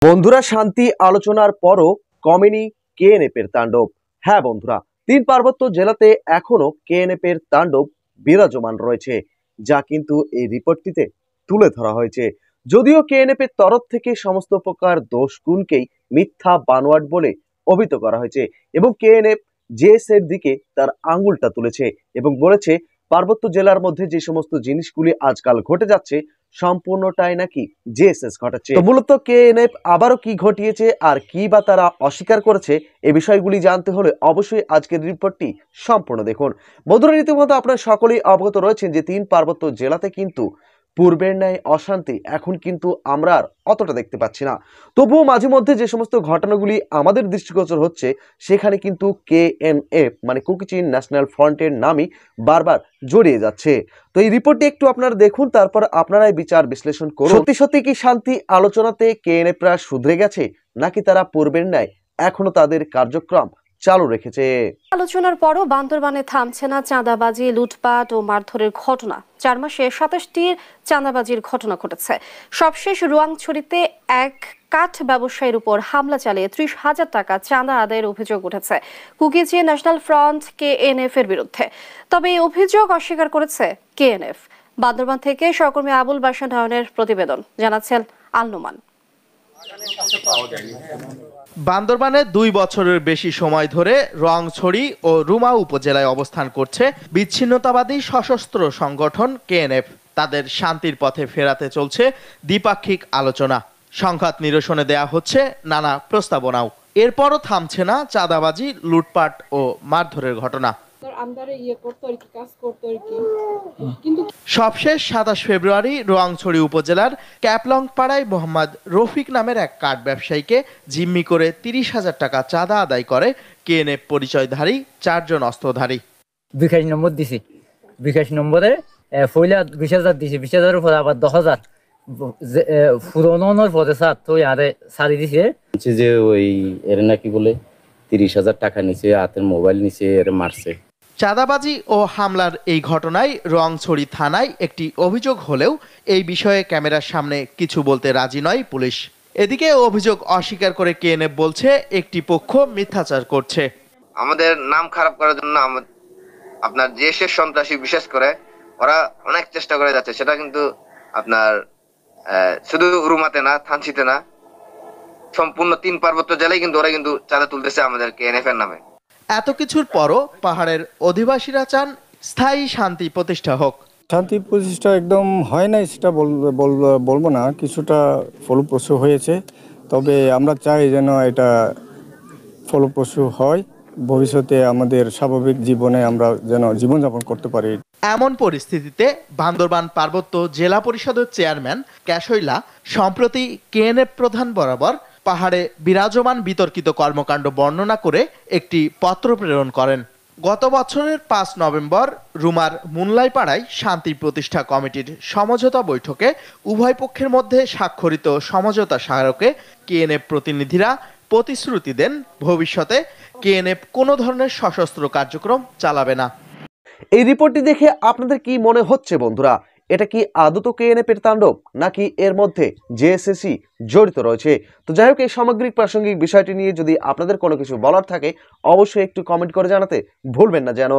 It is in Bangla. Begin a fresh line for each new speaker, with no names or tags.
বন্ধুরা, শান্তি আলোচনার পরও কমেনি কেএনএফ এর তাণ্ডব। হ্যাঁ বন্ধুরা, তিন পার্বত্য জেলাতে এখনো কেএনএফ এর তাণ্ডব বিরাজমান রয়েছে, যা কিন্তু এই রিপোর্টটিতে তুলে ধরা হয়েছে। যদিও কেএনএফ এর তরফ থেকে সমস্ত প্রকার দোষ গুণকেই মিথ্যা বানোয়াট বলে অভিহিত করা হয়েছে এবং কেএনএফ জেএস এর দিকে তার আঙুলটা তুলেছে এবং বলেছে পার্বত্য জেলার মধ্যে যে সমস্ত জিনিসগুলি আজকাল ঘটে যাচ্ছে সম্পূর্ণটাই নাকি জেএসএস ঘটাচ্ছে। তো মূলত কেএনএফ আবারও কি ঘটিয়েছে আর কি বা তারা অস্বীকার করেছে, এই বিষয়গুলি জানতে হলে অবশ্যই আজকের রিপোর্টটি সম্পূর্ণ দেখুন। বন্ধুরা, রীতিমতো আপনারা সকলেই অবগত রয়েছেন যে তিন পার্বত্য জেলাতে কিন্তু পূর্বের ন্যায় অশান্তি এখন কিন্তু আমরা আর অতটা দেখতে পাচ্ছি না। তবুও মাঝে মধ্যে যে সমস্ত ঘটনাগুলি আমাদের দৃষ্টিগোচর হচ্ছে সেখানে কিন্তু কেএনএফ মানে কুকি-চিন ন্যাশনাল ফ্রন্টের নামই বারবার জড়িয়ে যাচ্ছে। তো এই রিপোর্টটি একটু আপনারা দেখুন, তারপর আপনারাই বিচার বিশ্লেষণ করুন। সত্যি সত্যি কি শান্তি আলোচনাতে কেএনএফরা শুধরে গেছে, নাকি তারা পূর্বের ন্যায় এখনো তাদের কার্যক্রম চালু রেখেছে?
আলোচনার পরও বান্দরবানে থামছে না চাঁদাবাজি, লুটপাট ও মারধরের ঘটনা। 4 মাসে 27টির চাঁদাবাজির ঘটনা ঘটেছে। সবশেষ রোয়াংছড়িতে এক কাঠ ব্যবসায়ীর উপর হামলা চালিয়ে 30,000 টাকা চাঁদা আদায়ের অভিযোগ উঠেছে কুকি-চিন ন্যাশনাল ফ্রন্ট কেএনএফ এর বিরুদ্ধে। তবে এই অভিযোগ অস্বীকার করেছে কেএনএফ। বান্দরবান থেকে সহকর্মী আবুল বাশা নয়নের প্রতিবেদন, জানাচ্ছেন আল নোমান।
বান্দরবানে 2 বছরের বেশি সময় ধরে রোয়াংছড়ি ও রুমা উপজেলায় অবস্থান করছে বিচ্ছিন্নতাবাদী সশস্ত্র সংগঠন কেএনএফ। তাদের শান্তির পথে ফেরাতে চলছে দ্বিপাক্ষিক আলোচনা, সংঘাত নিরসনে দেয়া হচ্ছে নানা প্রস্তাবনাও। এরপরও থামছে না চাঁদাবাজি, লুটপাট ও মারধরের ঘটনা। সবশেষ 27 ফেব্রুয়ারি রোয়াংছড়ি উপজেলার ক্যাপলং পাড়ায় মোহাম্মদ রফিক নামের এক কাঠ ব্যবসায়ীকে জিম্মি করে 30,000 টাকা চাঁদা আদায় করে কেএনএফ পরিচয়ধারী 4 জন অস্ত্রধারী।
বিকাশ নম্বর দিছি, বিকাশ নম্বরে পয়লা 20,000 দিছি, 20,000 পরে আবার 10,000 পুরোনোর পরে স্যার তো আরে সারি দিছে
যে ওই এর নাকি বলে 30,000 টাকা নিচে, হাতের মোবাইল নিচে এর মারছে।
চাঁদাবাজি ও হামলার এই ঘটনায় রোয়াংছড়ি থানায় একটি অভিযোগ হলেও এই বিষয়ে ক্যামেরার সামনে কিছু বলতে রাজি নয় পুলিশ। এদিকে অভিযোগ অস্বীকার করে কেএনএফ বলছে একটি পক্ষ মিথ্যাচার করছে।
আমাদের নাম খারাপ করার জন্য আপনার জেএসএস সন্ত্রাসী বিশেষ করে ওরা অনেক চেষ্টা করে যাচ্ছে। সেটা কিন্তু আপনার শুধু রুমাতে না, থানচিতে না, সম্পূর্ণ 3 পার্বত্য জেলায় কিন্তু ওরা কিন্তু চাঁদা তুলতেছে আমাদের কেএনএফ এর নামে।
এত কিছুর পরও পাহাড়ের অধিবাসীরা চান স্থায়ী শান্তি প্রতিষ্ঠা হোক।
শান্তি প্রতিষ্ঠা একদম হয় নাই সেটা বলবো না, কিছুটা ফলপ্রসূ হয়েছে। তবে আমরা চাই যেন এটা ফলপ্রসূ হয়, ভবিষ্যতে আমাদের স্বাভাবিক জীবনে আমরা যেন জীবনযাপন করতে পারি।
এমন পরিস্থিতিতে বান্দরবান পার্বত্য জেলা পরিষদের চেয়ারম্যান ক্যাশৈলা সম্প্রতি কেএনএফ প্রধান বরাবর পাহাড়ে বিরাজমান বিতর্কিত কর্মকাণ্ড বর্ণনা করে একটি পত্র প্রেরণ করেন। গত বছরের 5 নভেম্বর রুমার মুনলাইপাড়ায় শান্তি প্রতিষ্ঠা কমিটির সমঝোতা বৈঠকে উভয় পক্ষের মধ্যে স্বাক্ষরিত সমঝোতা স্মারকে কেএনএফ প্রতিনিধিরা প্রতিশ্রুতি দেন ভবিষ্যতে কেএনএফ কোনো ধরনের সশস্ত্র কার্যক্রম চালাবে না।
এই রিপোর্টটি দেখে আপনাদের কি মনে হচ্ছে বন্ধুরা? এটা কি আদত কেএনএফ এর তাণ্ডব, নাকি এর মধ্যে জেএসএসি জড়িত রয়েছে? তো যাই হোক, এই সামগ্রিক প্রাসঙ্গিক বিষয়টি নিয়ে যদি আপনাদের কোনো কিছু বলার থাকে অবশ্যই একটু কমেন্ট করে জানাতে ভুলবেন না যেন।